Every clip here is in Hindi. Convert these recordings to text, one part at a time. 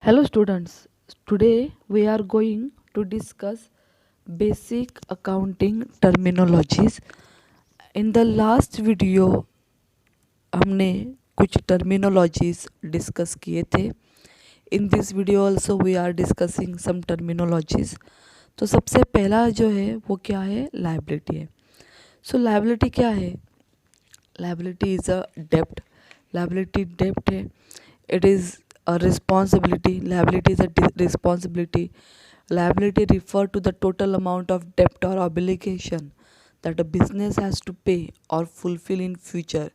Hello students, today we are going to discuss basic accounting terminologies. In the last video हमने कुछ terminologies discuss किए थे. In this video also we are discussing some terminologies. तो सबसे पहला जो है वो क्या है, liability है. So liability क्या है? Liability is a debt. Liability debt है. It is a responsibility. Liability is a responsibility. Liability refer to the total amount of debt or obligation that a business has to pay or fulfill in future.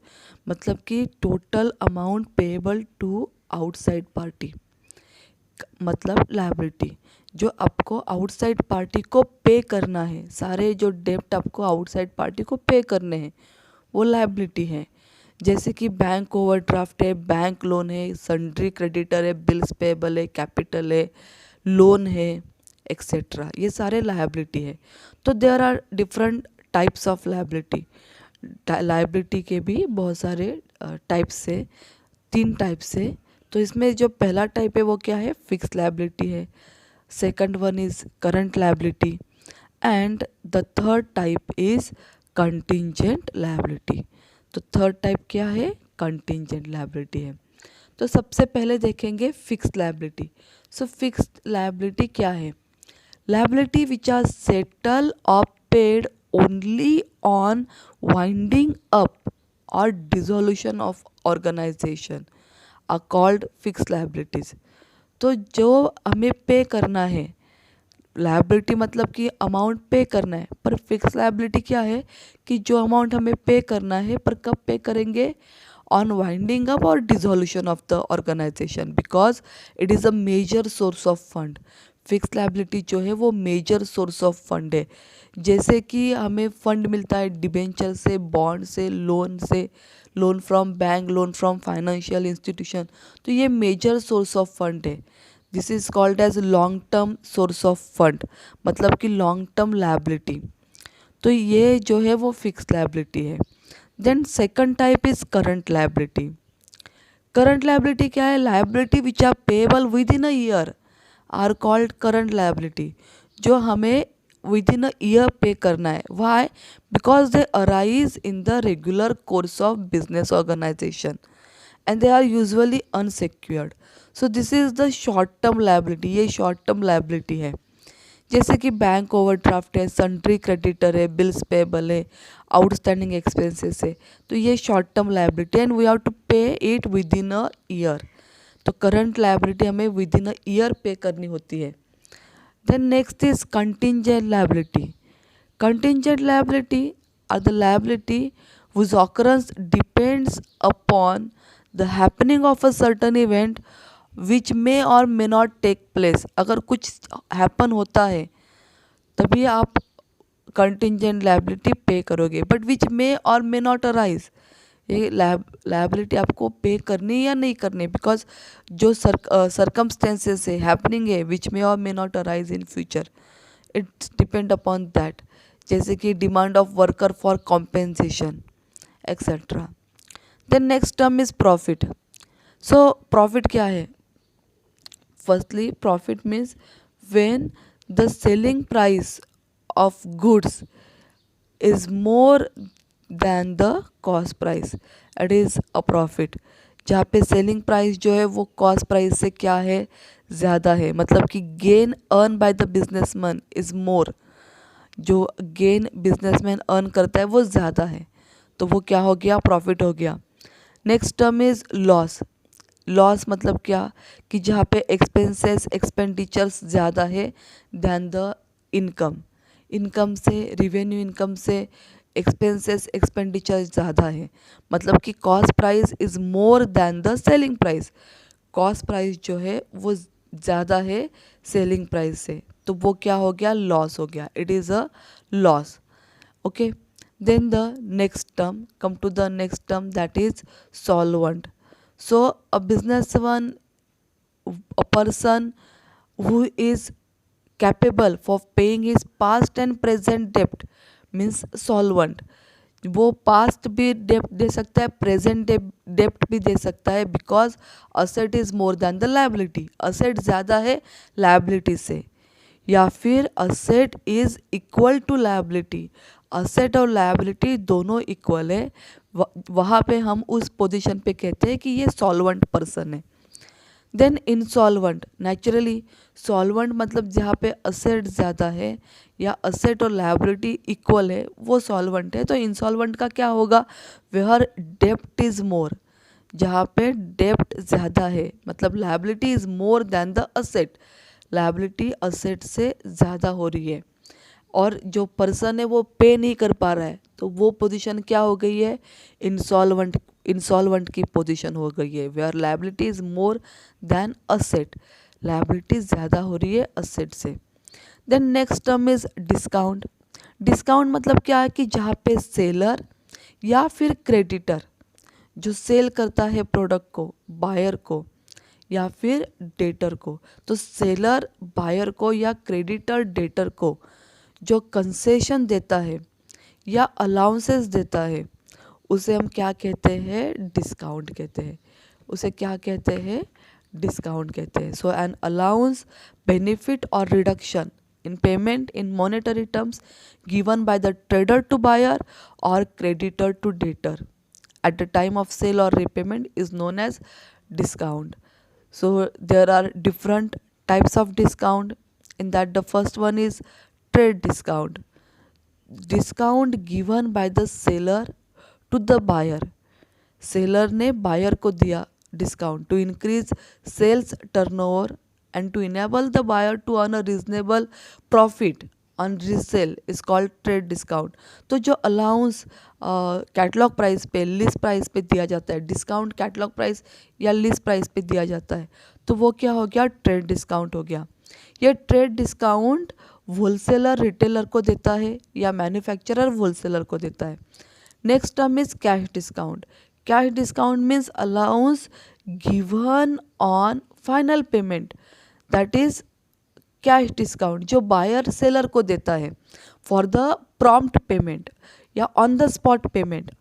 मतलब कि total amount payable to outside party. मतलब liability जो आपको आउटसाइड पार्टी को पे करना है, सारे जो डेप्ट आपको आउटसाइड पार्टी को पे करने हैं वो लाइबिलिटी है. जैसे कि बैंक ओवरड्राफ्ट है, बैंक लोन है, सन्ड्री क्रेडिटर है, बिल्स पेबल है, कैपिटल है, लोन है, एक्सेट्रा. ये सारे लाइबिलिटी है. तो there are different types of liability. Liability के भी बहुत सारे टाइप्स है, 3 टाइप्स है. तो इसमें जो पहला टाइप है वो क्या है, फिक्स लाइबिलिटी है. Second one is current liability and the third type is contingent liability. तो थर्ड टाइप क्या है, कंटिंजेंट लाइबिलिटी है. तो सबसे पहले देखेंगे fixed liability. So fixed liability क्या है? लाइबिलिटी विच आर सेटल और paid only on winding up और dissolution of organization are called fixed liabilities. तो जो हमें पे करना है, लायबिलिटी मतलब कि अमाउंट पे करना है, पर फिक्स लायबिलिटी क्या है कि जो अमाउंट हमें पे करना है पर कब पे करेंगे, ऑन वाइंडिंग अप और dissolution of the organisation, because it is a major source of fund. Fix liability जो है वो मेजर सोर्स ऑफ फंड है. जैसे कि हमें फंड मिलता है डिबेंचर से, बॉन्ड से, loan from bank, loan from financial institution. तो ये मेजर सोर्स ऑफ फंड है. This is called as long term source of fund, मतलब कि लॉन्ग टर्म लायबिलिटी. तो ये जो है वो फिक्स लायबिलिटी है. Then second type is current liability. Current liability क्या है? Liability which are payable within a year are called current liability. जो हमें within a year pay करना है. Why? Because they arise in the regular course of business organisation and they are usually unsecured. So this is the short term liability. ये शॉर्ट टर्म लायबिलिटी है. जैसे कि बैंक ओवरड्राफ्ट है, सन्ड्री क्रेडिटर है, बिल्स पेबल है, आउटस्टैंडिंग एक्सपेंसेस है. तो ये short term liability and we have to pay it within a year. तो करंट लायबिलिटी हमें within a year pay करनी होती है. Then next is contingent liability. Contingent liability are the liability whose occurrence depends upon the happening of a certain event which may or may not take place. अगर कुछ हैपन होता है तभी आप कंटिंजेंट लायबिलिटी पे करोगे, बट विच मे और मे नॉट अराइज. ये लायबिलिटी आपको पे करनी या नहीं करनी, बिकॉज जो सरकमस्टेंसेस है, हैपनिंग है, विच मे और may not arise in future, it's depend upon that. जैसे कि demand of worker for compensation etcetera. Then next term is profit. So profit क्या है? Firstly profit means when the selling price of goods is more than the cost price, it is a profit. जहाँ पे सेलिंग प्राइस जो है वो कॉस्ट प्राइस से क्या है, ज़्यादा है. मतलब कि gain earn by the businessman is more. जो गेन बिजनेसमैन अर्न करता है वो ज़्यादा है, तो वो क्या हो गया, प्रॉफिट हो गया. Next term is loss. Loss मतलब क्या कि जहाँ पे एक्सपेंसेस एक्सपेंडिचर्स ज़्यादा है दैन द इनकम. इनकम से, रिवेन्यू इनकम से एक्सपेंसेस एक्सपेंडिचर ज़्यादा है. मतलब कि cost price is more than the selling price. Cost price जो है वो ज़्यादा है सेलिंग प्राइस से, तो वो क्या हो गया, लॉस हो गया. It is a loss. Okay. Then the next term, come to the next term, that is solvent. So a businessman, a person who is capable for paying his past and present debt means solvent. वो पास्ट भी डेप्ट दे सकता है, प्रेजेंट डेप्ट भी दे सकता है, because asset is more than the liability, asset ज़्यादा है लायबिलिटी से। या फिर asset is equal to liability, asset और लायबिलिटी दोनों इक्वल है, वहाँ पे हम उस पोजीशन पे कहते हैं कि ये सॉल्वेंट पर्सन है। देन इंसॉल्वेंट, नेचुरली सॉल्वेंट मतलब जहाँ पे असेट ज़्यादा है या असेट और लायबिलिटी इक्वल है वो सॉल्वेंट है। तो इंसॉल्वेंट का क्या होगा, वेयर डेप्ट इज मोर, जहाँ पे डेप्ट ज़्यादा है, मतलब liability is more than the asset, liability asset से ज़्यादा हो रही है और जो पर्सन है वो पे नहीं कर पा रहा है, तो वो पोजीशन क्या हो गई है, इंसॉल्वेंट, इंसॉल्वेंट की पोजीशन हो गई है, where liability is more than asset, liability ज़्यादा हो रही है असेट से। Then next term is discount. Discount मतलब क्या है कि जहाँ पे सेलर या फिर क्रेडिटर जो सेल करता है प्रोडक्ट को बायर को या फिर डेटर को, तो सेलर बायर को या क्रेडिटर डेटर को जो कंसेशन देता है या अलाउंसेस देता है उसे हम क्या कहते हैं, डिस्काउंट कहते हैं, उसे क्या कहते हैं, डिस्काउंट कहते हैं। सो एन अलाउंस, बेनिफिट और reduction in payment in monetary terms given by the trader to buyer or creditor to debtor at the time of sale or repayment is known as discount. So there are different types of discount. In that the first one is trade discount. Discount given by the seller to the buyer. Seller ने बायर को दिया discount to increase sales turnover and to enable the buyer to earn a reasonable profit on resale is called trade discount. तो जो अलाउंस कैटलॉग प्राइस पे, लिस्ट प्राइस पे दिया जाता है, डिस्काउंट कैटलॉग प्राइस या लिस्ट प्राइस पे दिया जाता है, तो वो क्या हो गया, ट्रेड डिस्काउंट हो गया। ये ट्रेड डिस्काउंट होलसेलर रिटेलर को देता है या मैन्युफैक्चरर होलसेलर को देता है। Next term is cash discount. Cash discount means allowance given on final payment, that is cash discount जो बायर सेलर को देता है फॉर द प्रॉम्प्ट पेमेंट या on the spot payment.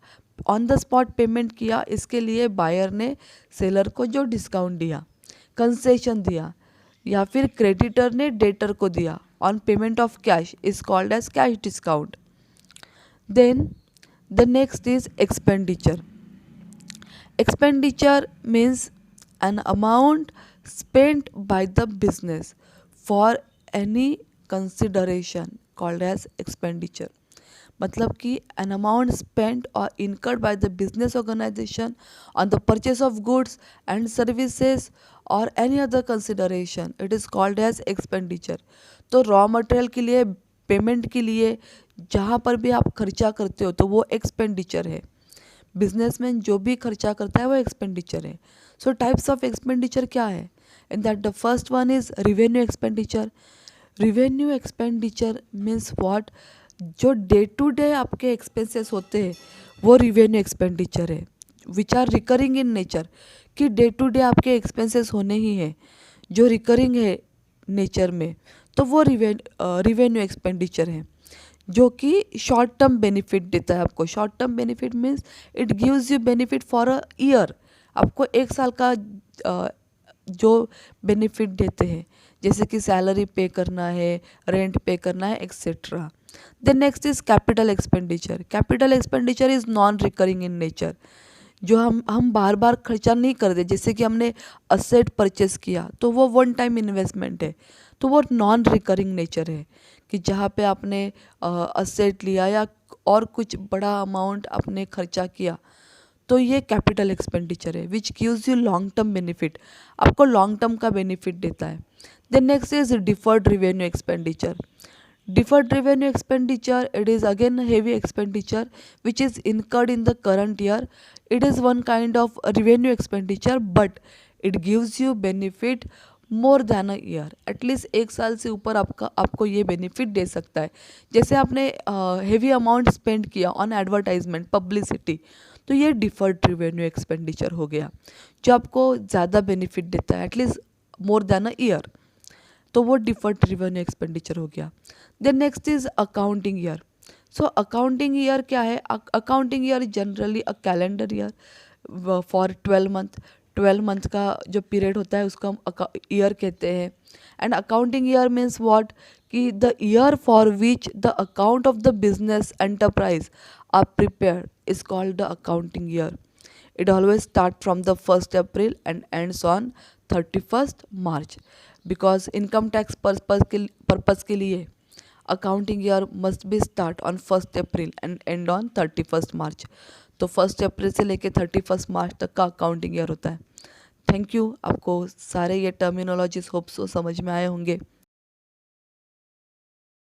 On the spot payment किया, इसके लिए बायर ने सेलर को जो डिस्काउंट दिया, कंसेशन दिया, या फिर क्रेडिटर ने डेटर को दिया on payment of cash is called as cash discount. Then the next is expenditure. Expenditure means an amount spent by the business for any consideration called as expenditure। मतलब कि an amount spent or incurred by the business organization on the purchase of goods and services or any other consideration, it is called as expenditure। तो रॉ मटेरियल के लिए, पेमेंट के लिए जहाँ पर भी आप खर्चा करते हो तो वो एक्सपेंडिचर है। बिजनेसमैन जो भी खर्चा करता है वो एक्सपेंडिचर है। सो टाइप्स ऑफ एक्सपेंडिचर क्या है, in that the first one is revenue expenditure. Revenue expenditure means what, जो डे टू डे आपके एक्सपेंसेस होते हैं वो रिवेन्यू एक्सपेंडिचर है, which are recurring in nature, कि डे टू डे आपके एक्सपेंसेस होने ही हैं जो रिकरिंग है नेचर में, तो वो रिवेन्यू एक्सपेंडिचर है जो कि शॉर्ट टर्म बेनिफिट देता है आपको। Short term benefit means it gives you benefit for a year, आपको एक साल का जो बेनिफिट देते हैं, जैसे कि सैलरी पे करना है, रेंट पे करना है, etcetera. Then next is capital expenditure. Capital expenditure is non recurring in nature, जो हम बार बार खर्चा नहीं करते, जैसे कि हमने असेट परचेस किया तो वो वन टाइम इन्वेस्टमेंट है, तो वो नॉन रिकरिंग नेचर है, कि जहाँ पे आपने असेट लिया या और कुछ बड़ा अमाउंट आपने खर्चा किया, तो ये कैपिटल एक्सपेंडिचर है which gives you long term benefit, आपको लॉन्ग टर्म का बेनिफिट देता है। Then next is deferred revenue expenditure. Deferred revenue expenditure, it is again heavy expenditure which is incurred in the current year. It is one kind of revenue expenditure but it gives you benefit more than a year, at least एक साल से ऊपर आपको ये बेनिफिट दे सकता है। जैसे आपने हेवी अमाउंट स्पेंड किया ऑन एडवर्टाइजमेंट, पब्लिसिटी, तो ये डिफर्ड रिवेन्यू एक्सपेंडिचर हो गया जो आपको ज़्यादा बेनिफिट देता है, at least more than a year, तो वो डिफर्ड रिवेन्यू एक्सपेंडिचर हो गया। Then next is accounting year. So accounting year क्या है? Accounting year generally a calendar year for 12 month. 12 month का जो पीरियड होता है उसको हम ईयर कहते हैं। And accounting year means what, कि the year for which the account of the business enterprise are prepared is called the accounting year. It always starts from the 1st April and ends on 31st March. Because income tax purpose के लिए accounting year must be start on 1st April and end on 31st March. तो 1st April से लेके 31st March तक का अकाउंटिंग ईयर होता है. Thank you. आपको सारे ये टर्मिनोलॉजीज होप सो समझ में आए होंगे.